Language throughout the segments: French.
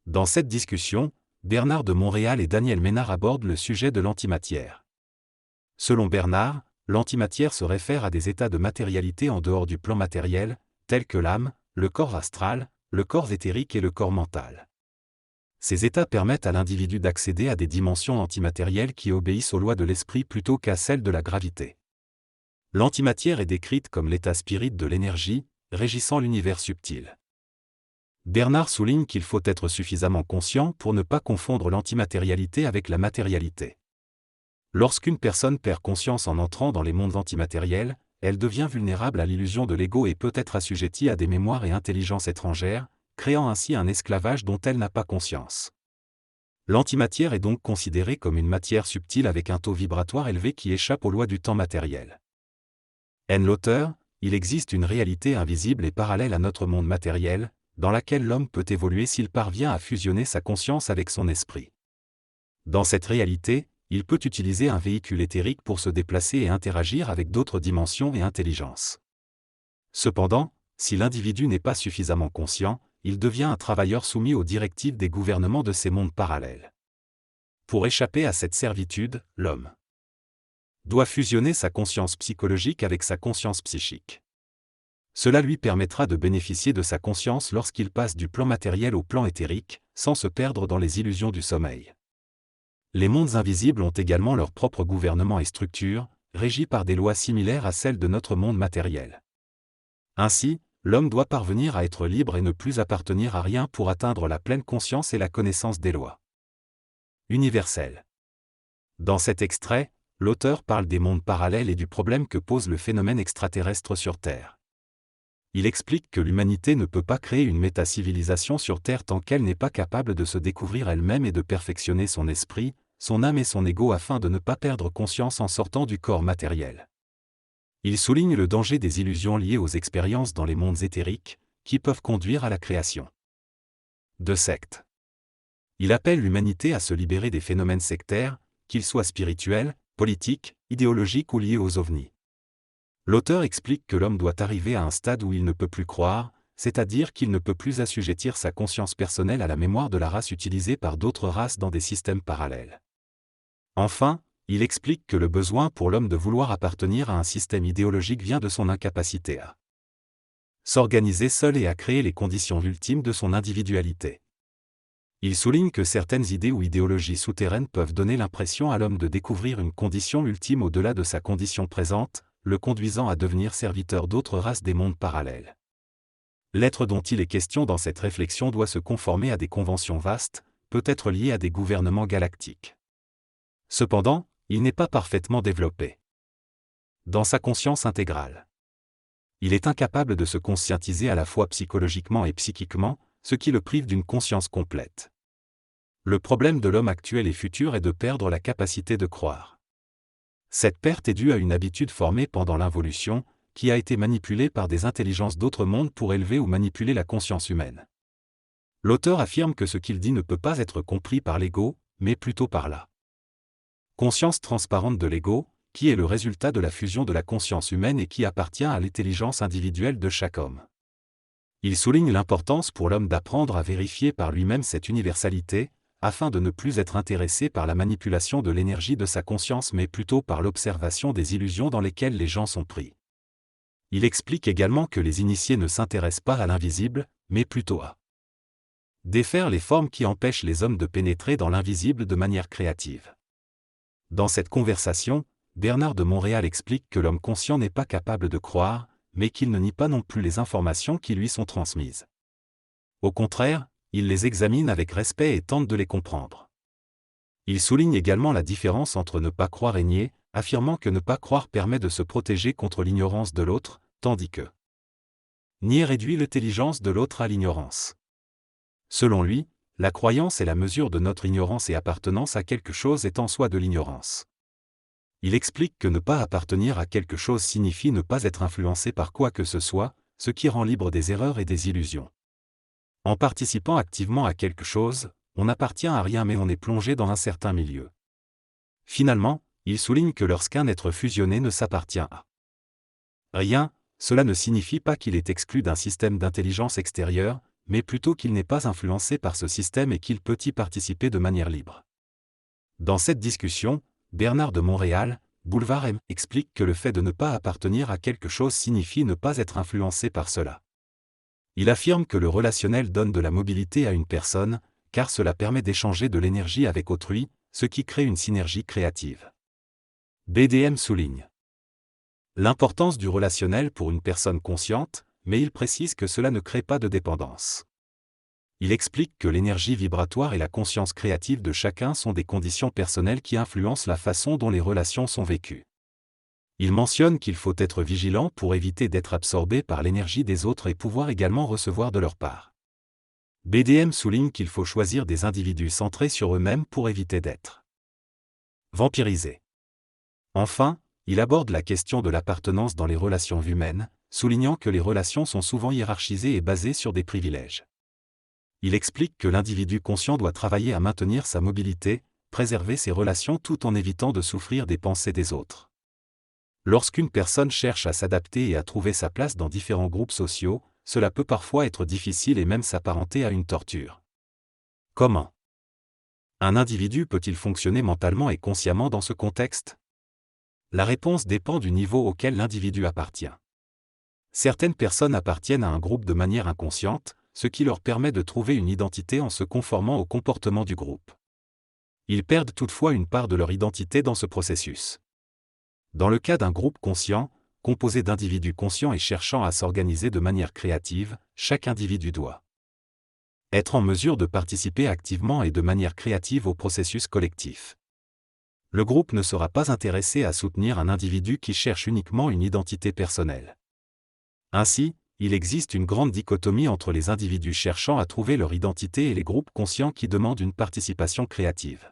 Dans cette discussion, Bernard de Montréal et Daniel Ménard abordent le sujet de l'antimatière. Selon Bernard, l'antimatière se réfère à des états de matérialité en dehors du plan matériel, tels que l'âme, le corps astral, le corps éthérique et le corps mental. Ces états permettent à l'individu d'accéder à des dimensions antimatérielles qui obéissent aux lois de l'esprit plutôt qu'à celles de la gravité. L'antimatière est décrite comme l'état spirit de l'énergie, régissant l'univers subtil. Bernard souligne qu'il faut être suffisamment conscient pour ne pas confondre l'antimatérialité avec la matérialité. Lorsqu'une personne perd conscience en entrant dans les mondes antimatériels, elle devient vulnérable à l'illusion de l'ego et peut être assujettie à des mémoires et intelligences étrangères, créant ainsi un esclavage dont elle n'a pas conscience. L'antimatière est donc considérée comme une matière subtile avec un taux vibratoire élevé qui échappe aux lois du temps matériel. L'auteur, il existe une réalité invisible et parallèle à notre monde matériel, dans laquelle l'homme peut évoluer s'il parvient à fusionner sa conscience avec son esprit. Dans cette réalité, il peut utiliser un véhicule éthérique pour se déplacer et interagir avec d'autres dimensions et intelligences. Cependant, si l'individu n'est pas suffisamment conscient, il devient un travailleur soumis aux directives des gouvernements de ces mondes parallèles. Pour échapper à cette servitude, l'homme doit fusionner sa conscience psychologique avec sa conscience psychique. Cela lui permettra de bénéficier de sa conscience lorsqu'il passe du plan matériel au plan éthérique, sans se perdre dans les illusions du sommeil. Les mondes invisibles ont également leur propre gouvernement et structure, régis par des lois similaires à celles de notre monde matériel. Ainsi, l'homme doit parvenir à être libre et ne plus appartenir à rien pour atteindre la pleine conscience et la connaissance des lois universelles. Dans cet extrait, l'auteur parle des mondes parallèles et du problème que pose le phénomène extraterrestre sur Terre. Il explique que l'humanité ne peut pas créer une métacivilisation sur Terre tant qu'elle n'est pas capable de se découvrir elle-même et de perfectionner son esprit, son âme et son ego afin de ne pas perdre conscience en sortant du corps matériel. Il souligne le danger des illusions liées aux expériences dans les mondes éthériques, qui peuvent conduire à la création de sectes. Il appelle l'humanité à se libérer des phénomènes sectaires, qu'ils soient spirituels, politiques, idéologiques ou liés aux ovnis. L'auteur explique que l'homme doit arriver à un stade où il ne peut plus croire, c'est-à-dire qu'il ne peut plus assujettir sa conscience personnelle à la mémoire de la race utilisée par d'autres races dans des systèmes parallèles. Enfin, il explique que le besoin pour l'homme de vouloir appartenir à un système idéologique vient de son incapacité à s'organiser seul et à créer les conditions ultimes de son individualité. Il souligne que certaines idées ou idéologies souterraines peuvent donner l'impression à l'homme de découvrir une condition ultime au-delà de sa condition présente, le conduisant à devenir serviteur d'autres races des mondes parallèles. L'être dont il est question dans cette réflexion doit se conformer à des conventions vastes, peut être lié à des gouvernements galactiques. Cependant, il n'est pas parfaitement développé dans sa conscience intégrale. Il est incapable de se conscientiser à la fois psychologiquement et psychiquement, ce qui le prive d'une conscience complète. Le problème de l'homme actuel et futur est de perdre la capacité de croire. Cette perte est due à une habitude formée pendant l'involution, qui a été manipulée par des intelligences d'autres mondes pour élever ou manipuler la conscience humaine. L'auteur affirme que ce qu'il dit ne peut pas être compris par l'ego, mais plutôt par la conscience transparente de l'ego, qui est le résultat de la fusion de la conscience humaine et qui appartient à l'intelligence individuelle de chaque homme. Il souligne l'importance pour l'homme d'apprendre à vérifier par lui-même cette universalité, afin de ne plus être intéressé par la manipulation de l'énergie de sa conscience mais plutôt par l'observation des illusions dans lesquelles les gens sont pris. Il explique également que les initiés ne s'intéressent pas à l'invisible, mais plutôt à défaire les formes qui empêchent les hommes de pénétrer dans l'invisible de manière créative. Dans cette conversation, Bernard de Montréal explique que l'homme conscient n'est pas capable de croire, mais qu'il ne nie pas non plus les informations qui lui sont transmises. Au contraire, il les examine avec respect et tente de les comprendre. Il souligne également la différence entre ne pas croire et nier, affirmant que ne pas croire permet de se protéger contre l'ignorance de l'autre, tandis que nier réduit l'intelligence de l'autre à l'ignorance. Selon lui, la croyance est la mesure de notre ignorance et appartenance à quelque chose est en soi de l'ignorance. Il explique que ne pas appartenir à quelque chose signifie ne pas être influencé par quoi que ce soit, ce qui rend libre des erreurs et des illusions. En participant activement à quelque chose, on n'appartient à rien mais on est plongé dans un certain milieu. Finalement, il souligne que lorsqu'un être fusionné ne s'appartient à rien, cela ne signifie pas qu'il est exclu d'un système d'intelligence extérieure, mais plutôt qu'il n'est pas influencé par ce système et qu'il peut y participer de manière libre. Dans cette discussion, Bernard de Montréal, Boulevard M, explique que le fait de ne pas appartenir à quelque chose signifie ne pas être influencé par cela. Il affirme que le relationnel donne de la mobilité à une personne, car cela permet d'échanger de l'énergie avec autrui, ce qui crée une synergie créative. BDM souligne l'importance du relationnel pour une personne consciente, mais il précise que cela ne crée pas de dépendance. Il explique que l'énergie vibratoire et la conscience créative de chacun sont des conditions personnelles qui influencent la façon dont les relations sont vécues. Il mentionne qu'il faut être vigilant pour éviter d'être absorbé par l'énergie des autres et pouvoir également recevoir de leur part. BDM souligne qu'il faut choisir des individus centrés sur eux-mêmes pour éviter d'être vampirisés. Enfin, il aborde la question de l'appartenance dans les relations humaines, soulignant que les relations sont souvent hiérarchisées et basées sur des privilèges. Il explique que l'individu conscient doit travailler à maintenir sa mobilité, préserver ses relations tout en évitant de souffrir des pensées des autres. Lorsqu'une personne cherche à s'adapter et à trouver sa place dans différents groupes sociaux, cela peut parfois être difficile et même s'apparenter à une torture. Comment un individu peut-il fonctionner mentalement et consciemment dans ce contexte ? La réponse dépend du niveau auquel l'individu appartient. Certaines personnes appartiennent à un groupe de manière inconsciente, ce qui leur permet de trouver une identité en se conformant au comportement du groupe. Ils perdent toutefois une part de leur identité dans ce processus. Dans le cas d'un groupe conscient, composé d'individus conscients et cherchant à s'organiser de manière créative, chaque individu doit être en mesure de participer activement et de manière créative au processus collectif. Le groupe ne sera pas intéressé à soutenir un individu qui cherche uniquement une identité personnelle. Ainsi, il existe une grande dichotomie entre les individus cherchant à trouver leur identité et les groupes conscients qui demandent une participation créative.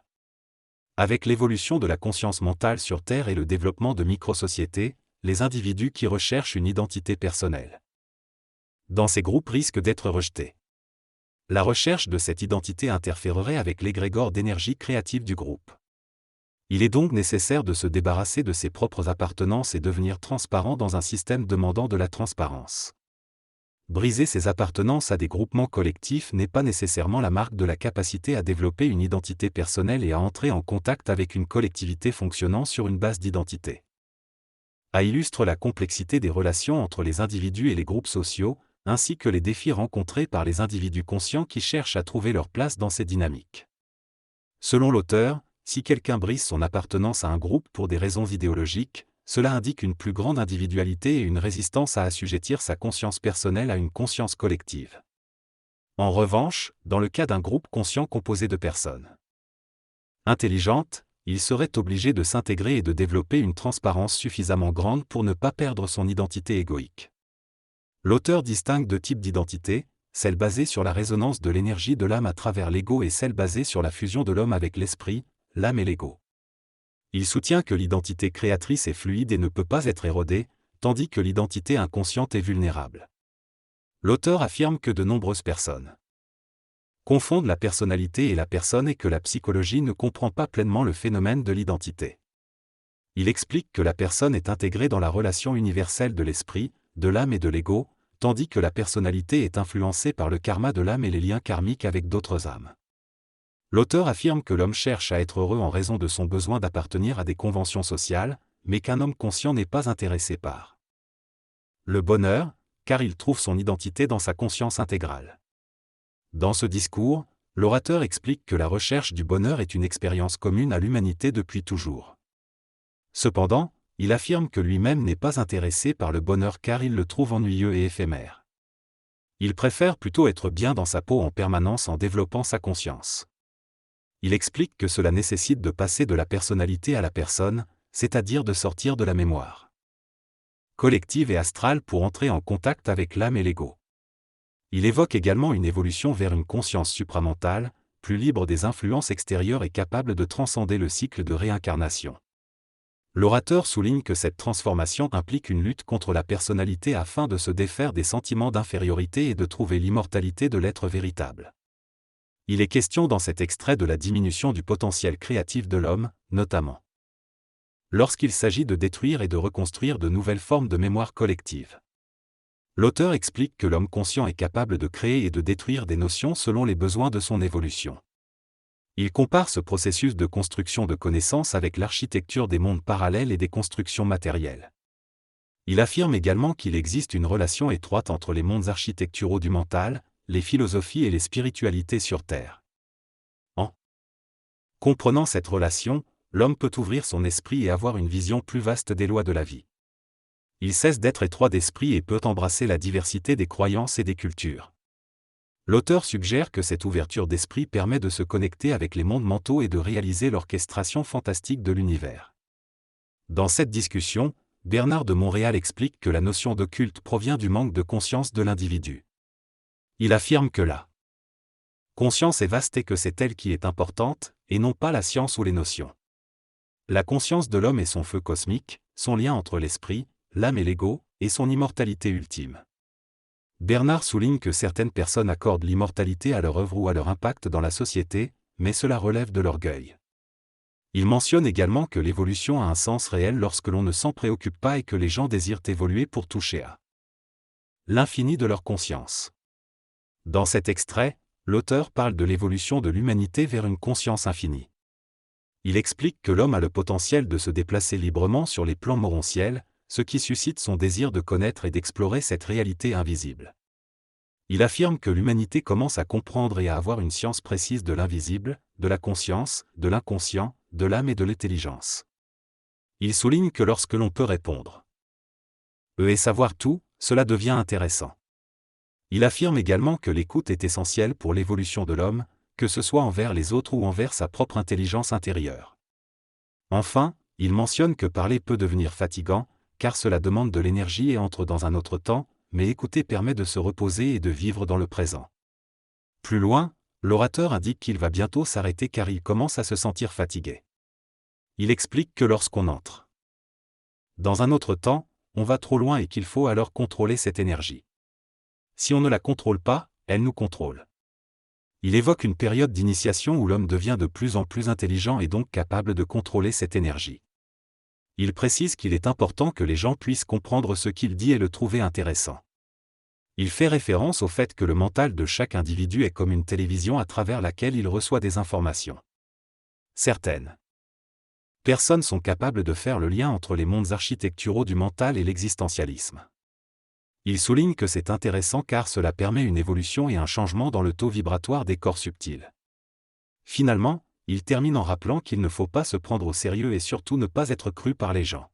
Avec l'évolution de la conscience mentale sur Terre et le développement de microsociétés, les individus qui recherchent une identité personnelle dans ces groupes risquent d'être rejetés. La recherche de cette identité interférerait avec l'égrégore d'énergie créative du groupe. Il est donc nécessaire de se débarrasser de ses propres appartenances et devenir transparent dans un système demandant de la transparence. Briser ses appartenances à des groupements collectifs n'est pas nécessairement la marque de la capacité à développer une identité personnelle et à entrer en contact avec une collectivité fonctionnant sur une base d'identité. A illustre la complexité des relations entre les individus et les groupes sociaux, ainsi que les défis rencontrés par les individus conscients qui cherchent à trouver leur place dans ces dynamiques. Selon l'auteur, si quelqu'un brise son appartenance à un groupe pour des raisons idéologiques, cela indique une plus grande individualité et une résistance à assujettir sa conscience personnelle à une conscience collective. En revanche, dans le cas d'un groupe conscient composé de personnes intelligentes, il serait obligé de s'intégrer et de développer une transparence suffisamment grande pour ne pas perdre son identité égoïque. L'auteur distingue deux types d'identité, celle basée sur la résonance de l'énergie de l'âme à travers l'ego et celle basée sur la fusion de l'homme avec l'esprit, l'âme et l'ego. Il soutient que l'identité créatrice est fluide et ne peut pas être érodée, tandis que l'identité inconsciente est vulnérable. L'auteur affirme que de nombreuses personnes confondent la personnalité et la personne et que la psychologie ne comprend pas pleinement le phénomène de l'identité. Il explique que la personne est intégrée dans la relation universelle de l'esprit, de l'âme et de l'ego, tandis que la personnalité est influencée par le karma de l'âme et les liens karmiques avec d'autres âmes. L'auteur affirme que l'homme cherche à être heureux en raison de son besoin d'appartenir à des conventions sociales, mais qu'un homme conscient n'est pas intéressé par le bonheur, car il trouve son identité dans sa conscience intégrale. Dans ce discours, l'orateur explique que la recherche du bonheur est une expérience commune à l'humanité depuis toujours. Cependant, il affirme que lui-même n'est pas intéressé par le bonheur car il le trouve ennuyeux et éphémère. Il préfère plutôt être bien dans sa peau en permanence en développant sa conscience. Il explique que cela nécessite de passer de la personnalité à la personne, c'est-à-dire de sortir de la mémoire collective et astrale pour entrer en contact avec l'âme et l'ego. Il évoque également une évolution vers une conscience supramentale, plus libre des influences extérieures et capable de transcender le cycle de réincarnation. L'orateur souligne que cette transformation implique une lutte contre la personnalité afin de se défaire des sentiments d'infériorité et de trouver l'immortalité de l'être véritable. Il est question dans cet extrait de la diminution du potentiel créatif de l'homme, notamment lorsqu'il s'agit de détruire et de reconstruire de nouvelles formes de mémoire collective. L'auteur explique que l'homme conscient est capable de créer et de détruire des notions selon les besoins de son évolution. Il compare ce processus de construction de connaissances avec l'architecture des mondes parallèles et des constructions matérielles. Il affirme également qu'il existe une relation étroite entre les mondes architecturaux du mental, les philosophies et les spiritualités sur Terre. En comprenant cette relation, l'homme peut ouvrir son esprit et avoir une vision plus vaste des lois de la vie. Il cesse d'être étroit d'esprit et peut embrasser la diversité des croyances et des cultures. L'auteur suggère que cette ouverture d'esprit permet de se connecter avec les mondes mentaux et de réaliser l'orchestration fantastique de l'univers. Dans cette discussion, Bernard de Montréal explique que la notion d'occulte provient du manque de conscience de l'individu. Il affirme que la conscience est vaste et que c'est elle qui est importante, et non pas la science ou les notions. La conscience de l'homme est son feu cosmique, son lien entre l'esprit, l'âme et l'ego, et son immortalité ultime. Bernard souligne que certaines personnes accordent l'immortalité à leur œuvre ou à leur impact dans la société, mais cela relève de l'orgueil. Il mentionne également que l'évolution a un sens réel lorsque l'on ne s'en préoccupe pas et que les gens désirent évoluer pour toucher à l'infini de leur conscience. Dans cet extrait, l'auteur parle de l'évolution de l'humanité vers une conscience infinie. Il explique que l'homme a le potentiel de se déplacer librement sur les plans morontiels, ce qui suscite son désir de connaître et d'explorer cette réalité invisible. Il affirme que l'humanité commence à comprendre et à avoir une science précise de l'invisible, de la conscience, de l'inconscient, de l'âme et de l'intelligence. Il souligne que lorsque l'on peut répondre et savoir tout, cela devient intéressant. Il affirme également que l'écoute est essentielle pour l'évolution de l'homme, que ce soit envers les autres ou envers sa propre intelligence intérieure. Enfin, il mentionne que parler peut devenir fatigant, car cela demande de l'énergie et entre dans un autre temps, mais écouter permet de se reposer et de vivre dans le présent. Plus loin, l'orateur indique qu'il va bientôt s'arrêter car il commence à se sentir fatigué. Il explique que lorsqu'on entre dans un autre temps, on va trop loin et qu'il faut alors contrôler cette énergie. Si on ne la contrôle pas, elle nous contrôle. Il évoque une période d'initiation où l'homme devient de plus en plus intelligent et donc capable de contrôler cette énergie. Il précise qu'il est important que les gens puissent comprendre ce qu'il dit et le trouver intéressant. Il fait référence au fait que le mental de chaque individu est comme une télévision à travers laquelle il reçoit des informations. Certaines personnes sont capables de faire le lien entre les mondes architecturaux du mental et l'existentialisme. Il souligne que c'est intéressant car cela permet une évolution et un changement dans le taux vibratoire des corps subtils. Finalement, il termine en rappelant qu'il ne faut pas se prendre au sérieux et surtout ne pas être cru par les gens.